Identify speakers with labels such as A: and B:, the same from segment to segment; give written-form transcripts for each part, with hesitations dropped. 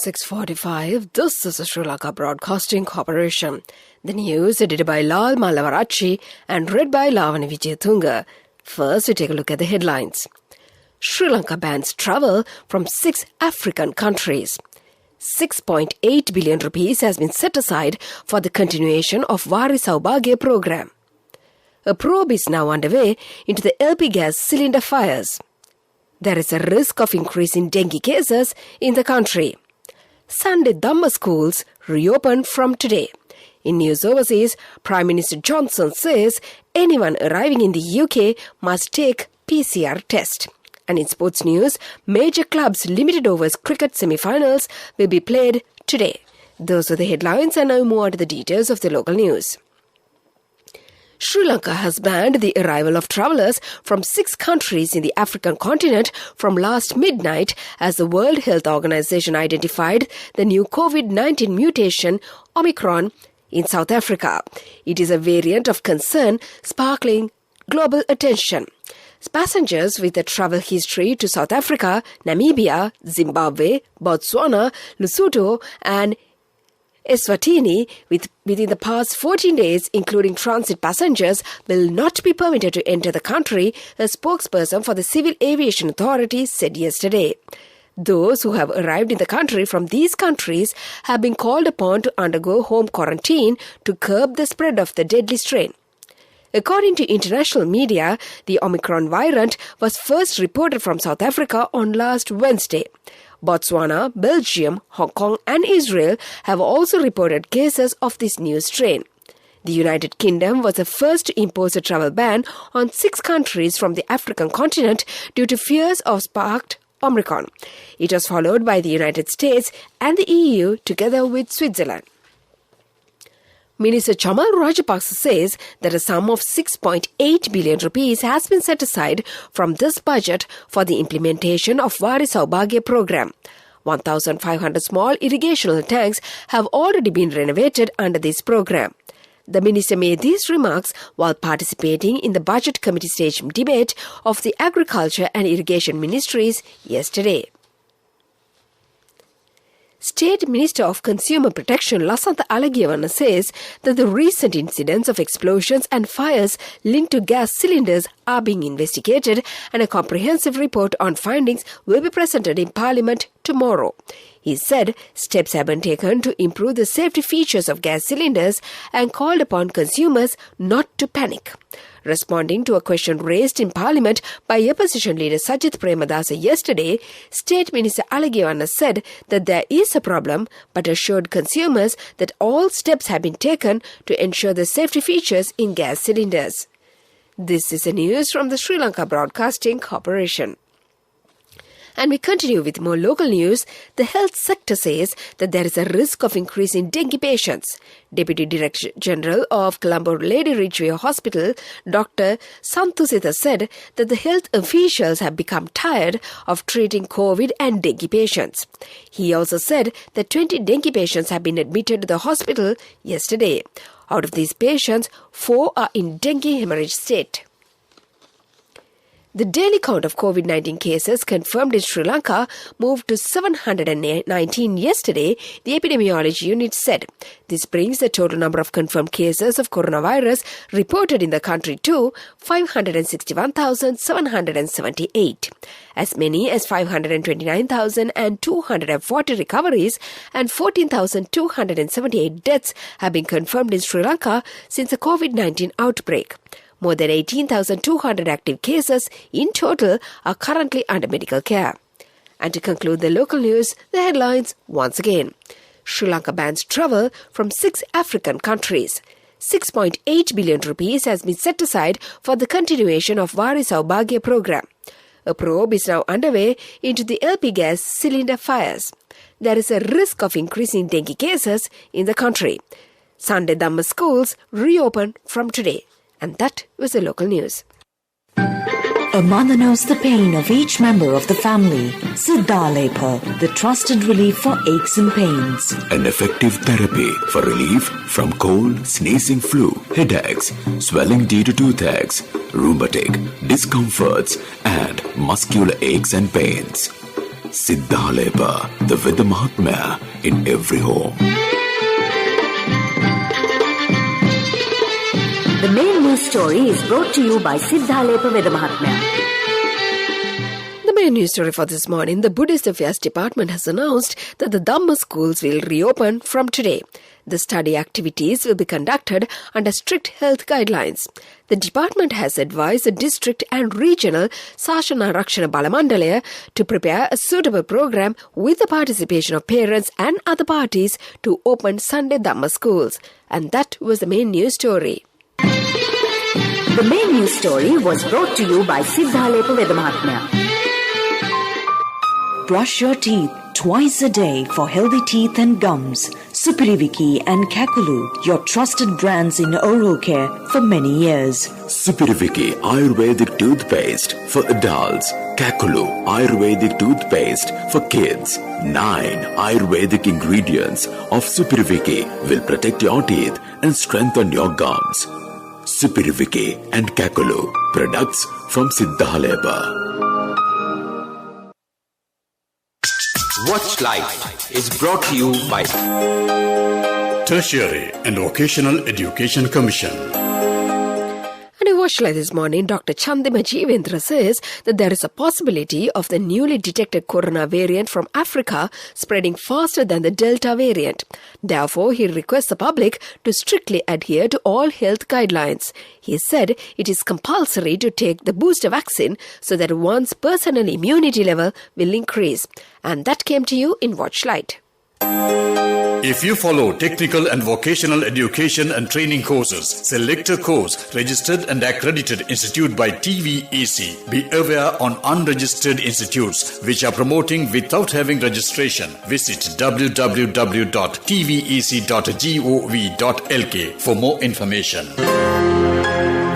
A: (6:45). This is the Sri Lanka Broadcasting Corporation. The news edited by Lal Malavarachi and read by Lavani Vijayatunga. First, we take a look at the headlines. Sri Lanka bans travel from 6 African countries. 6.8 billion rupees has been set aside for the continuation of Vari Saubhagya program. A probe is now underway into the LP gas cylinder fires. There is a risk of increase in dengue cases in the country. Sunday Dhamma schools reopen from today. In news overseas, Prime Minister Johnson says anyone arriving in the UK must take PCR test. And in sports news, major clubs limited overs cricket semi-finals will be played today. Those are the headlines, and now more to the details of the local news. Sri Lanka has banned the arrival of travellers from 6 countries in the African continent from last midnight as the World Health Organization identified the new COVID-19 mutation, Omicron, in South Africa. It is a variant of concern sparkling global attention. Passengers with a travel history to South Africa, Namibia, Zimbabwe, Botswana, Lesotho and Eswatini within the past 14 days, including transit passengers, will not be permitted to enter the country, a spokesperson for the Civil Aviation Authority said yesterday. Those who have arrived in the country from these countries have been called upon to undergo home quarantine to curb the spread of the deadly strain. According to international media, the Omicron variant was first reported from South Africa on last Wednesday. Botswana, Belgium, Hong Kong and Israel have also reported cases of this new strain. The United Kingdom was the first to impose a travel ban on 6 countries from the African continent due to fears of sparked Omicron. It was followed by the United States and the EU together with Switzerland. Minister Chamal Rajapaksa says that a sum of 6.8 billion rupees has been set aside from this budget for the implementation of Vari Saubhagya program. 1,500 small irrigational tanks have already been renovated under this program. The minister made these remarks while participating in the budget committee stage debate of the Agriculture and Irrigation Ministries yesterday. State Minister of Consumer Protection Lasantha Alagiyawanna says that the recent incidents of explosions and fires linked to gas cylinders are being investigated and a comprehensive report on findings will be presented in Parliament tomorrow. He said steps have been taken to improve the safety features of gas cylinders and called upon consumers not to panic. Responding to a question raised in Parliament by Opposition Leader Sajith Premadasa yesterday, State Minister Alagiyawanna said that there is a problem but assured consumers that all steps have been taken to ensure the safety features in gas cylinders. This is the news from the Sri Lanka Broadcasting Corporation. And we continue with more local news. The health sector says that there is a risk of increase in dengue patients. Deputy Director General of Colombo Lady Ridgeway Hospital, Dr. Santhusitha said that the health officials have become tired of treating COVID and dengue patients. He also said that 20 dengue patients have been admitted to the hospital yesterday. Out of these patients, 4 are in dengue hemorrhage state. The daily count of COVID-19 cases confirmed in Sri Lanka moved to 719 yesterday, the epidemiology unit said. This brings the total number of confirmed cases of coronavirus reported in the country to 561,778. As many as 529,240 recoveries and 14,278 deaths have been confirmed in Sri Lanka since the COVID-19 outbreak. More than 18,200 active cases in total are currently under medical care. And to conclude the local news, the headlines once again. Sri Lanka bans travel from 6 African countries. 6.8 billion rupees has been set aside for the continuation of Vari Saubhagya program. A probe is now underway into the LP gas cylinder fires. there is a risk of increasing dengue cases in the country. Sunday Dhamma schools reopen from today. And that was the local news.
B: A mother knows the pain of each member of the family. Siddhalepa, the trusted relief for aches and pains.
C: An effective therapy for relief from cold, sneezing, flu, headaches, swelling due to toothaches, rheumatic, discomforts, and muscular aches and pains. Siddhalepa, the Veda Mahatmya in every home.
B: The main news story is brought to you by Siddhalepa Veda Mahatmya.
A: The main news story for this morning, the Buddhist Affairs Department has announced that the Dhamma schools will reopen from today. The study activities will be conducted under strict health guidelines. The department has advised the district and regional Sashana Rakshana Balamandalaya to prepare a suitable program with the participation of parents and other parties to open Sunday Dhamma schools. And that was the main news story.
B: The main news story was brought to you by Siddhalepa Veda Mahatmya. Brush your teeth twice a day for healthy teeth and gums. Supiriviki and Kakulu, your trusted brands in oral care for many years.
C: Supiriviki Ayurvedic toothpaste for adults. Kakulu Ayurvedic toothpaste for kids. 9 Ayurvedic ingredients of Supiriviki will protect your teeth and strengthen your gums. Supiriviki and Kakulu, products from Siddhalepa.
D: Watch Life is brought to you by
E: Tertiary and Vocational Education Commission.
A: And in Watch Live this morning, Dr. Chandima Jivendra says that there is a possibility of the newly detected corona variant from Africa spreading faster than the Delta variant. Therefore, he requests the public to strictly adhere to all health guidelines. He said it is compulsory to take the booster vaccine so that one's personal immunity level will increase. And that came to you in Watch Light.
E: If you follow technical and vocational education and training courses, select a course registered and accredited institute by TVEC. Be aware on unregistered institutes which are promoting without having registration. Visit www.tvec.gov.lk for more information.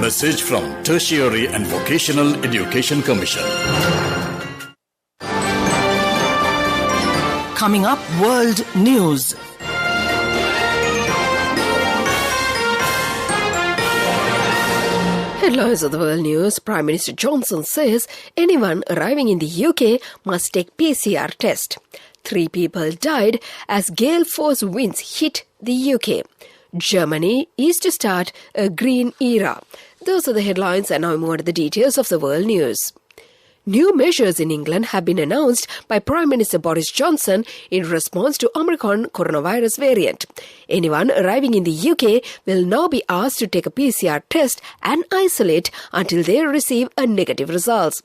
E: Message from Tertiary and Vocational Education Commission.
F: Coming up, World News.
A: Headlines of the world news. Prime Minister Johnson says anyone arriving in the UK must take PCR test. 3 people died as gale force winds hit the UK. Germany is to start a green era. Those are the headlines, and now more to the details of the world news. New measures in England have been announced by Prime Minister Boris Johnson in response to Omicron coronavirus variant. Anyone arriving in the UK will now be asked to take a PCR test and isolate until they receive a negative result.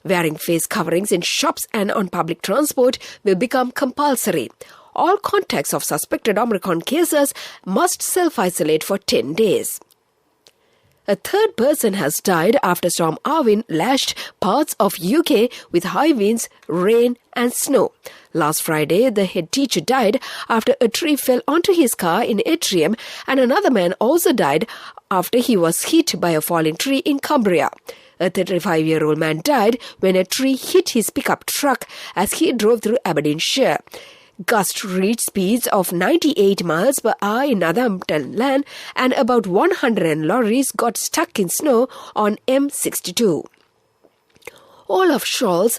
A: Wearing face coverings in shops and on public transport will become compulsory. All contacts of suspected Omicron cases must self-isolate for 10 days. A third person has died after Storm Arvin lashed parts of UK with high winds, rain and snow. Last Friday, the head teacher died after a tree fell onto his car in Atrium, and another man also died after he was hit by a falling tree in Cumbria. A 35-year-old man died when a tree hit his pickup truck as he drove through Aberdeenshire. Gusts reached speeds of 98 miles per hour in Northumberland, and about 100 lorries got stuck in snow on M62. Olaf Scholz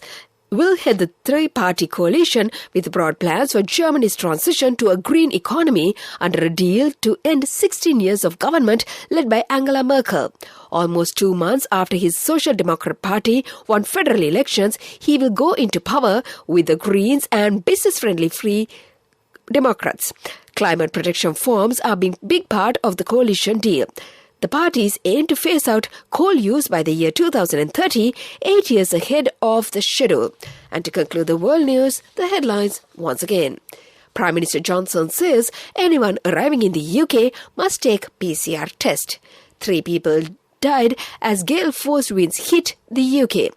A: will head the three-party coalition with broad plans for Germany's transition to a green economy under a deal to end 16 years of government led by Angela Merkel. Almost 2 months after his Social Democrat Party won federal elections, he will go into power with the Greens and business-friendly Free Democrats. Climate protection firms are being a big part of the coalition deal. The parties aim to phase out coal use by the year 2030, 8 years ahead of the schedule. And to conclude the world news, the headlines once again. Prime Minister Johnson says anyone arriving in the UK must take PCR test. 3 people died as gale force winds hit the UK.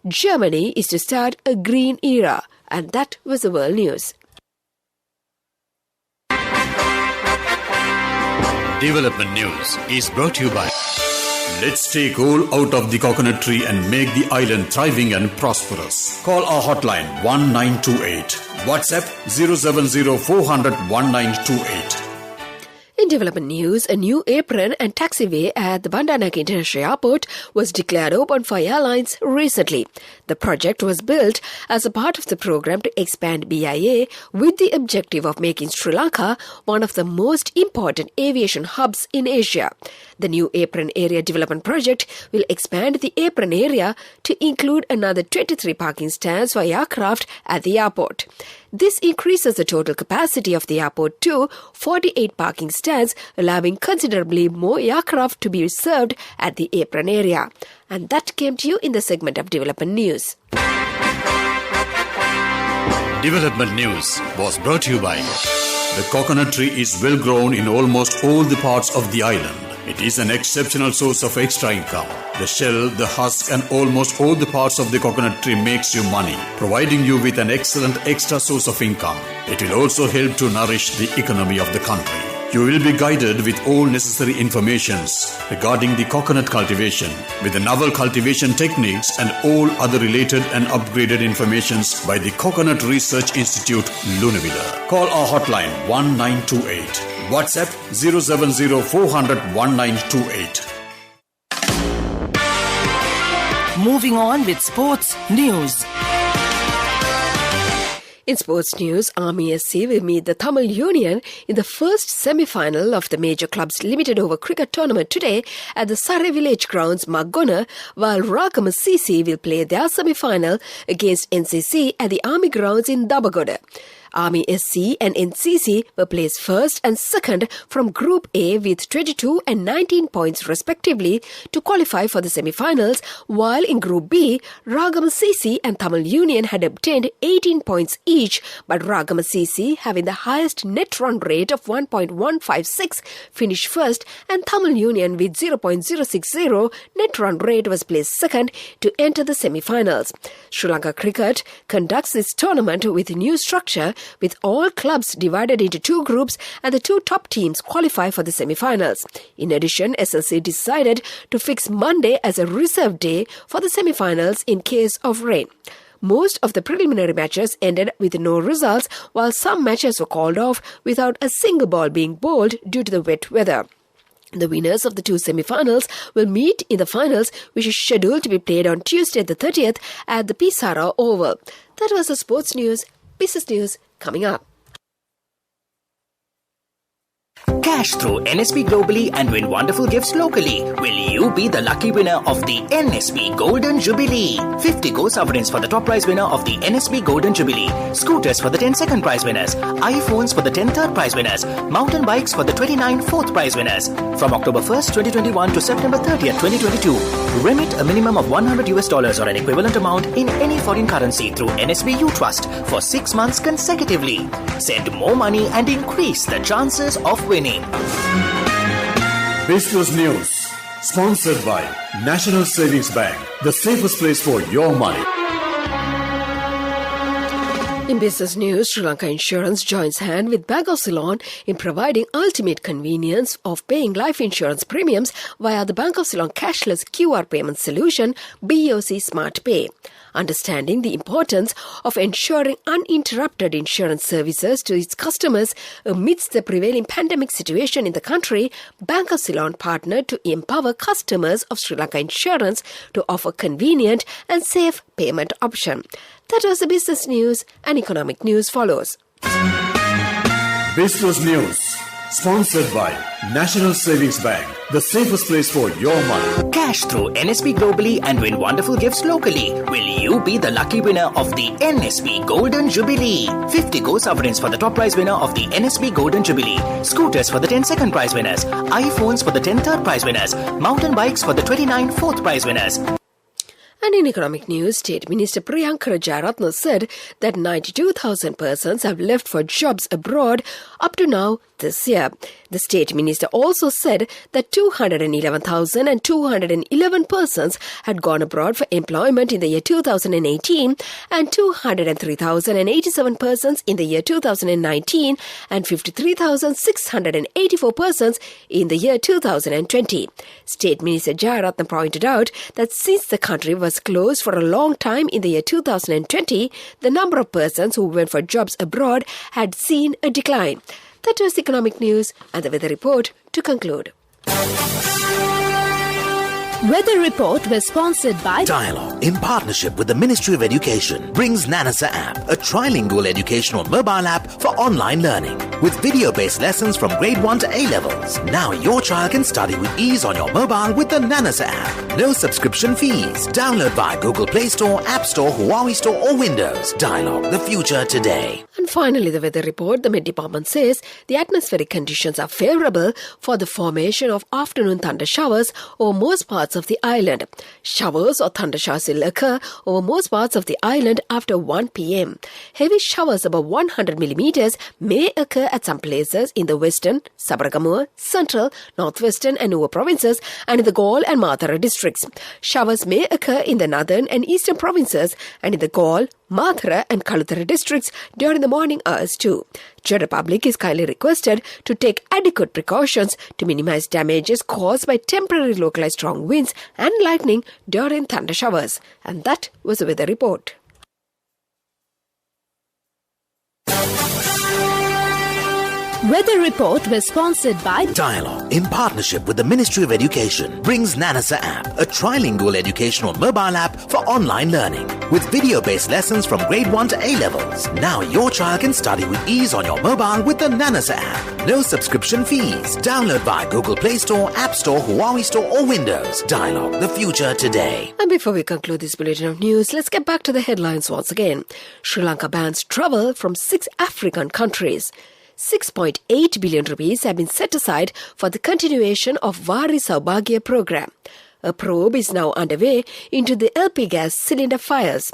A: Germany is to start a green era. And that was the world news.
E: Development News is brought to you by Let's take coal out of the coconut tree and make the island thriving and prosperous. Call our hotline 1928. WhatsApp 070-400-1928.
A: In development news, a new apron and taxiway at the Bandanak International Airport was declared open for airlines recently. The project was built as a part of the program to expand BIA with the objective of making Sri Lanka one of the most important aviation hubs in Asia. The new apron area development project will expand the apron area to include another 23 parking stands for aircraft at the airport. This increases the total capacity of the airport to 48 parking stands, allowing considerably more aircraft to be served at the apron area. And that came to you in the segment of Development News.
E: Development News was brought to you by the coconut tree is well grown in almost all the parts of the island. It is an exceptional source of extra income. The shell, the husk and almost all the parts of the coconut tree makes you money, providing you with an excellent extra source of income. It will also help to nourish the economy of the country. You will be guided with all necessary informations regarding the coconut cultivation, with the novel cultivation techniques and all other related and upgraded informations by the Coconut Research Institute, Lunavilla. Call our hotline 1928. WhatsApp 070-400-1928.
F: Moving on with sports news.
A: In sports news, Army SC will meet the Tamil Union in the first semi-final of the Major Clubs Limited Over Cricket Tournament today at the Surrey Village Grounds, Margona, while Ragama CC will play their semi-final against NCC at the Army Grounds in Dabagoda. Army SC and NCC were placed first and second from Group A with 22 and 19 points respectively to qualify for the semi-finals, while in Group B, Ragama CC and Tamil Union had obtained 18 points each, but Ragama CC, having the highest net run rate of 1.156, finished first, and Tamil Union with 0.060 net run rate was placed second to enter the semi-finals. Sri Lanka Cricket conducts this tournament with a new structure, with all clubs divided into two groups and the two top teams qualify for the semi-finals. In addition, SLC decided to fix Monday as a reserve day for the semi-finals in case of rain. Most of the preliminary matches ended with no results, while some matches were called off without a single ball being bowled due to the wet weather. The winners of the two semi-finals will meet in the finals, which is scheduled to be played on Tuesday the 30th at the Pisara Oval. That was the sports news. Business news coming up.
G: Cash through NSB globally and win wonderful gifts locally. Will you be the lucky winner of the NSB Golden Jubilee? 50 gold sovereigns for the top prize winner of the NSB Golden Jubilee. Scooters for the 10 second prize winners. iPhones for the 10 third prize winners. Mountain bikes for the 29 fourth prize winners. From October 1st, 2021 to September 30th, 2022. Remit a minimum of $100 or an equivalent amount in any foreign currency through NSB U-Trust for 6 months consecutively. Send more money and increase the chances of winning.
E: Business News, sponsored by National Savings Bank, the safest place for your money.
A: In business news, Sri Lanka Insurance joins hand with Bank of Ceylon in providing ultimate convenience of paying life insurance premiums via the Bank of Ceylon cashless QR payment solution, BOC Smart Pay. Understanding the importance of ensuring uninterrupted insurance services to its customers amidst the prevailing pandemic situation in the country, Bank of Ceylon partnered to empower customers of Sri Lanka Insurance to offer convenient and safe payment option. That was the business news, and economic news follows.
E: Business News, sponsored by National Savings Bank, the safest place for your money.
G: Cash through NSB globally and win wonderful gifts locally. Will you be the lucky winner of the NSB Golden Jubilee? 50 gold sovereigns for the top prize winner of the NSB Golden Jubilee. Scooters for the 10 second prize winners. iPhones for the 10 third prize winners. Mountain bikes for the 29 fourth prize winners.
A: And in economic news, State Minister Priyanka Rajaratnam said that 92,000 persons have left for jobs abroad up to now this year. The State Minister also said that 211,211 persons had gone abroad for employment in the year 2018 and 203,087 persons in the year 2019 and 53,684 persons in the year 2020. State Minister Jayaratnam pointed out that since the country was closed for a long time in the year 2020, the number of persons who went for jobs abroad had seen a decline. That was economic news and the weather report to conclude.
H: Weather Report was sponsored by
I: Dialogue, in partnership with the Ministry of Education, brings Nanasa app, a trilingual educational mobile app for online learning with video-based lessons from grade 1 to A-levels. Now your child can study with ease on your mobile with the Nanasa app. No subscription fees. Download via Google Play Store, App Store, Huawei Store or Windows. Dialogue, the future today.
A: And finally, the weather report. The Met Department says the atmospheric conditions are favourable for the formation of afternoon thunder showers over most parts of the island. Showers or thunder showers will occur over most parts of the island after 1 p.m. Heavy showers above 100 millimeters may occur at some places in the western, Sabaragamuwa, central, northwestern and Nuwa provinces and in the Galle and Mathura districts. Showers may occur in the northern and eastern provinces and in the Galle, Mathura and Kaluthara districts during the morning hours too. General public is kindly requested to take adequate precautions to minimize damages caused by temporary localized strong winds and lightning during thunder showers. And that was the weather report.
H: Weather Report was sponsored by
I: Dialogue, in partnership with the Ministry of Education, brings Nanasa app, a trilingual educational mobile app for online learning with video-based lessons from grade 1 to A-levels. Now your child can study with ease on your mobile with the Nanasa app. No subscription fees. Download via Google Play Store, App Store, Huawei Store or Windows. Dialogue, the future today.
A: And before we conclude this bulletin of news, let's get back to the headlines once again. Sri Lanka bans travel from 6 African countries. 6.8 billion rupees have been set aside for the continuation of Vari Saubhagya program. A probe is now underway into the LP gas cylinder fires.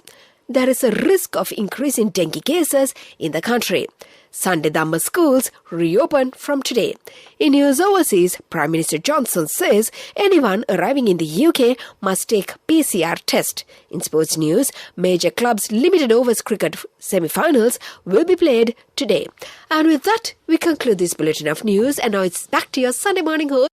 A: There is a risk of increase in dengue cases in the country. Sunday Dhamma schools reopen from today. In news overseas, Prime Minister Johnson says anyone arriving in the UK must take PCR test. In sports news, major clubs limited overs cricket semi-finals will be played today. And with that, we conclude this bulletin of news. And now it's back to your Sunday morning host.